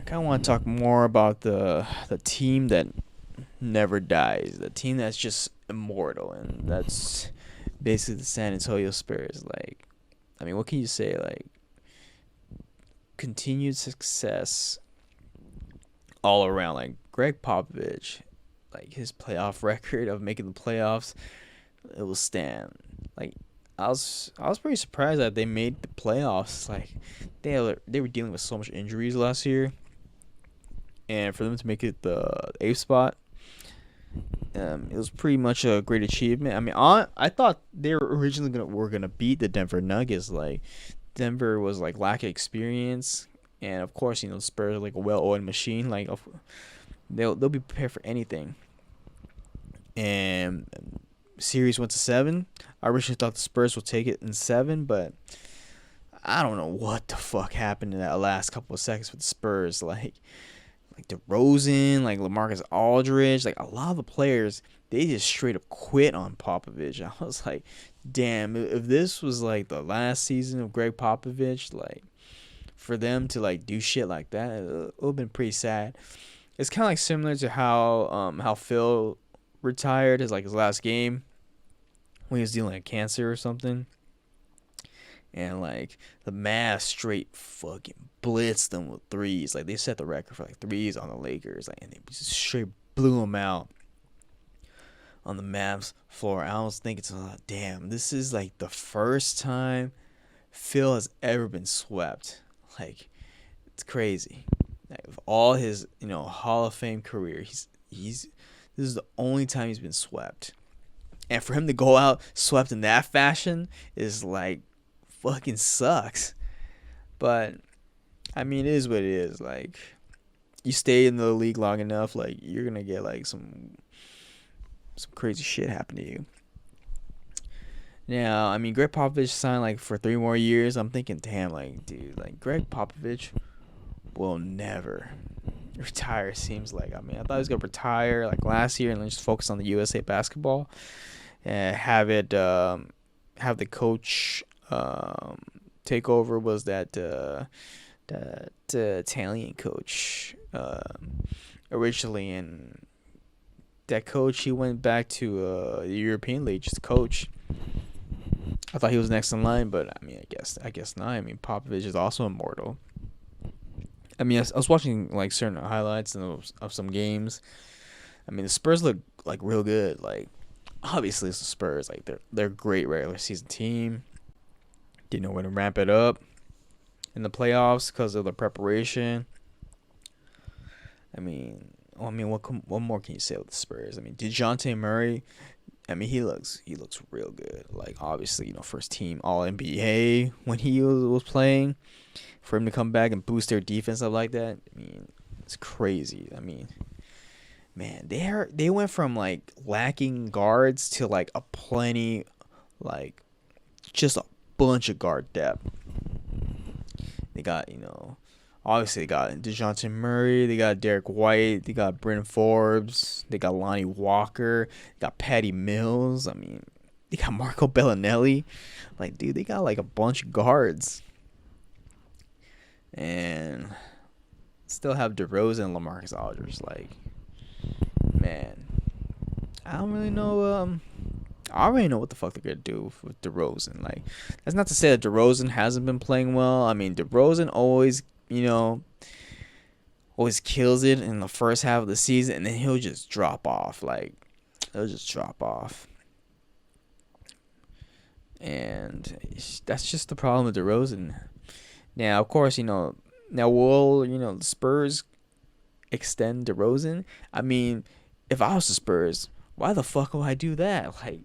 kind of want to talk more about the team that never dies, the team that's just immortal, and that's basically the San Antonio Spurs. Like, I mean, what can you say? Like, continued success all around. Like Greg Popovich, like his playoff record of making the playoffs, it will stand. Like, I was pretty surprised that they made the playoffs. Like, they were dealing with so much injuries last year, and for them to make it the eighth spot, it was pretty much a great achievement. I mean, I thought they were originally gonna beat the Denver Nuggets. Like, Denver was like lacking experience, and of course, the Spurs are like a well-oiled machine. Like, they'll be prepared for anything. And series went to seven. I originally thought the Spurs would take it in seven, but I don't know what the fuck happened in that last couple of seconds with the Spurs. Like DeRozan, like LaMarcus Aldridge, like a lot of the players, they just straight up quit on Popovich. I was like, damn, if this was like the last season of Greg Popovich, like for them to like do shit like that, it would have been pretty sad. It's kind of like similar to how Phil retired his last game when he was dealing with cancer or something. And like the Mavs straight fucking blitzed them with threes. Like they set the record for like threes on the Lakers. Like, and they just straight blew them out on the Mavs floor. I was thinking to myself, damn, this is like the first time Phil has ever been swept. Like, it's crazy. Like, of all his Hall of Fame career, he's this is the only time he's been swept. And for him to go out swept in that fashion is like fucking sucks. But I mean, it is what it is. Like, you stay in the league long enough, like you're gonna get like some crazy shit happen to you. Now, I mean, Greg Popovich signed like for 3 more years. I'm thinking, damn, like, dude, like Greg Popovich will never retire. Seems like, I mean, I thought he was gonna retire like last year and then just focus on the USA basketball and have the coach take over. Was that Italian coach originally, and that coach, he went back to the European League just to coach. I thought he was next in line, but I mean, I guess not. I mean, Popovich is also immortal. I mean, I was watching like certain highlights of some games. I mean, the Spurs look like real good. Like, obviously it's the Spurs. Like, they're a great regular season team. They know when to ramp it up in the playoffs because of the preparation. I mean, what more can you say with the Spurs? I mean, DeJounte Murray, I mean, he looks real good. Like, obviously, first team All NBA when he was playing. For him to come back and boost their defense up like that, I mean, it's crazy. I mean, man, they went from like lacking guards to like a plenty, like just a bunch of guard depth. They got, obviously they got DeJounte Murray, they got Derek White, they got Bryn Forbes, they got Lonnie Walker, they got Patty Mills. I mean, they got Marco Bellinelli. Like, dude, they got like a bunch of guards. And still have DeRozan and LaMarcus Aldridge. Like, man, I don't really know. I already know what the fuck they're gonna do with DeRozan. Like, that's not to say that DeRozan hasn't been playing well. I mean, DeRozan always, always kills it in the first half of the season, and then he'll just drop off. Like, he'll just drop off. And that's just the problem with DeRozan. Now, of course, now will, the Spurs extend DeRozan? I mean, if I was the Spurs, why the fuck would I do that? Like,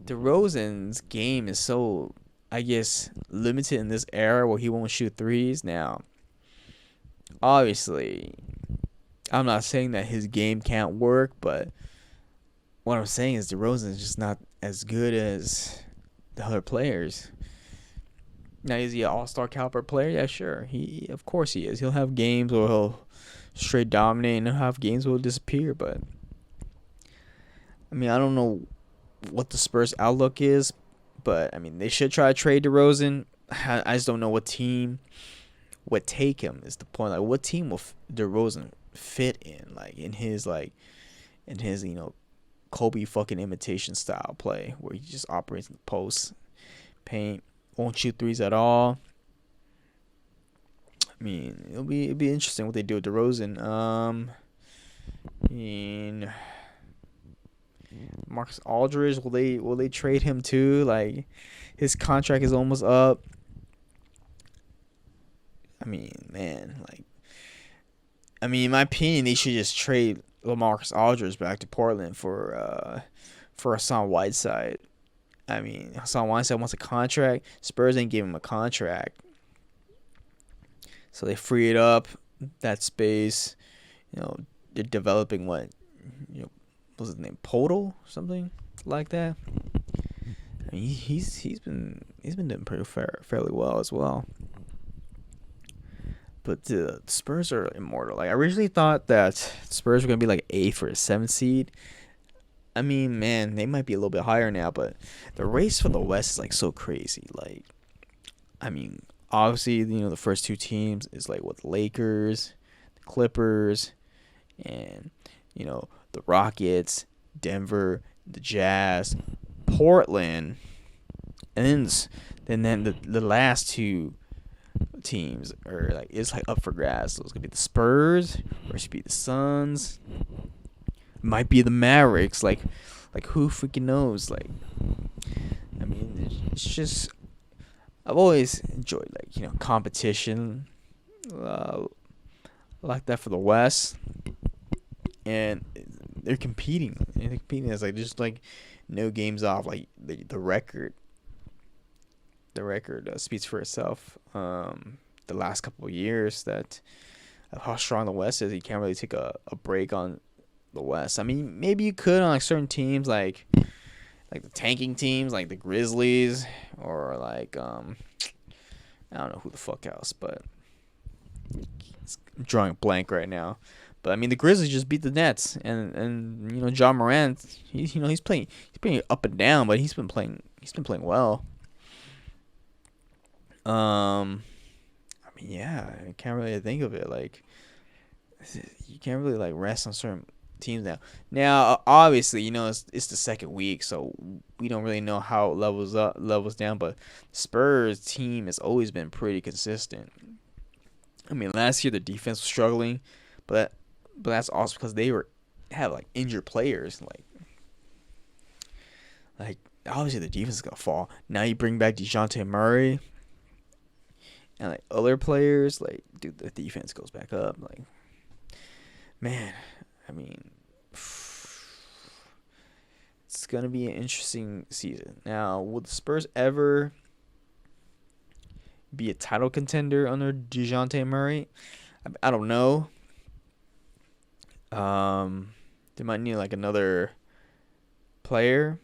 DeRozan's game is so, I guess, limited in this era where he won't shoot threes. Now, obviously, I'm not saying that his game can't work, but what I'm saying is DeRozan is just not as good as the other players. Now, is he an all-star caliber player? Yeah, sure. Of course he is. He'll have games where he'll straight dominate, and he'll have games where he'll disappear. But, I mean, I don't know what the Spurs' outlook is, but, I mean, they should try to trade DeRozan. I just don't know what team would take him is the point. Like, what team will DeRozan fit in? Like, in his Kobe fucking imitation style play where he just operates in the post, paint, won't shoot threes at all. I mean, it'll be interesting what they do with DeRozan. I mean, Marcus Aldridge, will they trade him too? Like, his contract is almost up. I mean, man, in my opinion, they should just trade LaMarcus Aldridge back to Portland for Hassan Whiteside. I mean, Hassan Whiteside wants a contract. Spurs ain't giving him a contract, so they free it up, that space. They're developing what was his name, Podol, something like that. I mean, he's been doing pretty fairly well as well. But the Spurs are immortal. Like, I originally thought that Spurs were gonna be like 8th or 7th seed. I mean, man, they might be a little bit higher now, but the race for the West is like so crazy. Like, I mean, obviously, the first two teams is like what, the Lakers, the Clippers, and the Rockets, Denver, the Jazz, Portland, and then the last two teams are like, it's like up for grabs. So it's gonna be the Spurs, or it should be the Suns. Might be the Mavericks. Like who freaking knows? Like, I mean, it's just, I've always enjoyed competition like that for the West, and they're competing. And they're competing as like just like no games off. Like the record. The record speaks for itself. The last couple of years, that of how strong the West is, you can't really take a break on the West. I mean, maybe you could on like certain teams, like the tanking teams, like the Grizzlies, or like I don't know who the fuck else, but I'm drawing a blank right now. But I mean, the Grizzlies just beat the Nets, and John Morant, he's playing up and down, but he's been playing well. I mean, yeah, I can't really think of it. Like, you can't really like rest on certain teams now. Now, obviously, it's the second week, so we don't really know how it levels down. But Spurs team has always been pretty consistent. I mean, last year the defense was struggling, but that's also because they have like injured players. Like obviously the defense is gonna fall. Now you bring back DeJounte Murray. And like other players, like, dude, the defense goes back up. Like, man, I mean, it's gonna be an interesting season. Now, will the Spurs ever be a title contender under DeJounte Murray? I don't know. They might need like another player.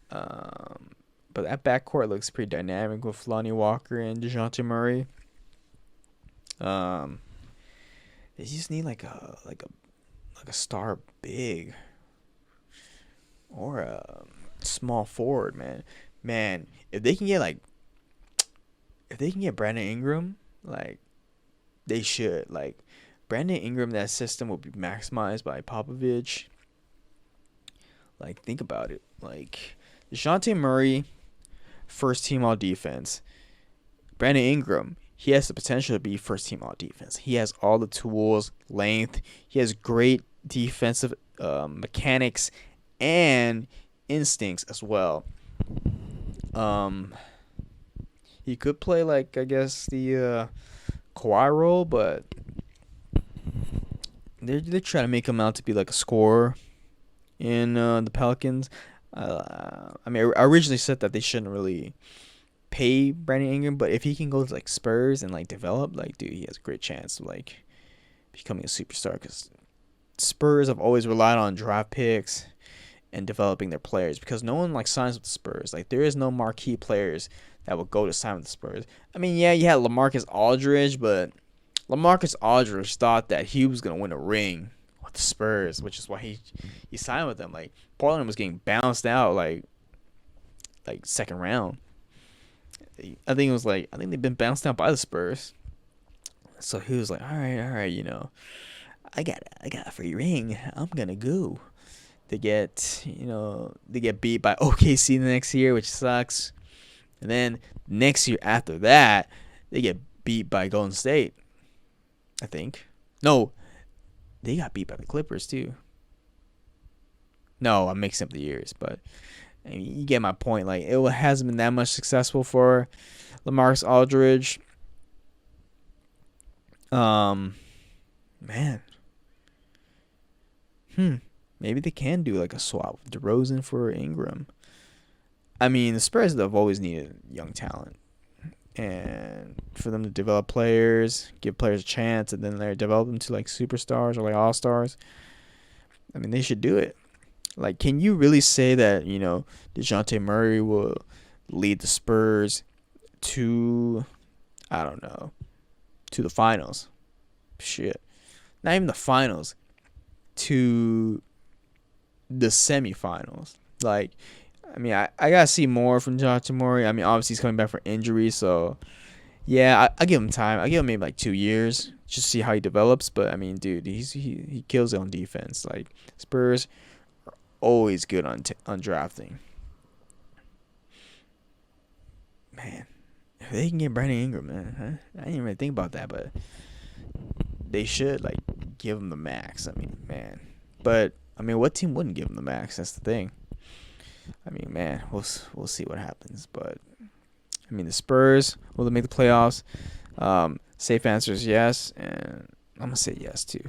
But that backcourt looks pretty dynamic with Lonnie Walker and DeJounte Murray. They just need like a star big or a small forward, man. Man, if they can get Brandon Ingram, like they should. Like Brandon Ingram, that system will be maximized by Popovich. Like, think about it. Like DeJounte Murray, first team all defense. Brandon Ingram, he has the potential to be first team all defense. He has all the tools, length. He has great defensive mechanics and instincts as well. He could play like, I guess, the Kawhi role, but they're trying to make him out to be like a scorer in the Pelicans. I mean, I originally said that they shouldn't really pay Brandon Ingram, but if he can go to like Spurs and like develop, like, dude, he has a great chance of like becoming a superstar, because Spurs have always relied on draft picks and developing their players, because no one like signs with the Spurs. Like, there is no marquee players that would go to sign with the Spurs. I mean, yeah, you had LaMarcus Aldridge, but LaMarcus Aldridge thought that he was gonna win a ring with the Spurs, which is why he signed with them. Like, Portland was getting bounced out like second round. I think it was like I think they've been bounced out by the Spurs. So he was like, all right, I got a free ring. I'm gonna go. They get beat by OKC the next year, which sucks. And then next year after that, they get beat by Golden State. I think. No, they got beat by the Clippers too. No, I'm mixing up the years, but I mean, you get my point. Like it hasn't been that much successful for LaMarcus Aldridge. Um, man, maybe they can do like a swap with DeRozan for Ingram. I mean, the Spurs have always needed young talent, and for them to develop players, give players a chance, and then they develop them to like superstars or like all stars. I mean, they should do it. Like, can you really say that DeJounte Murray will lead the Spurs to, I don't know, to the finals? Shit, not even the finals, to the semifinals. Like, I mean, I gotta see more from DeJounte Murray. I mean, obviously he's coming back for injury, so yeah, I give him time. I give him maybe like 2 years just to see how he develops. But I mean, dude, he kills it on defense. Like Spurs are always good on drafting. Man, if they can get Brandon Ingram, man, huh? I didn't even think about that, but they should like give him the max. I mean, man, but I mean, what team wouldn't give him the max? That's the thing. I mean, man, we'll see what happens, but I mean, the Spurs will they make the playoffs? Safe answer is yes, and I'm gonna say yes too.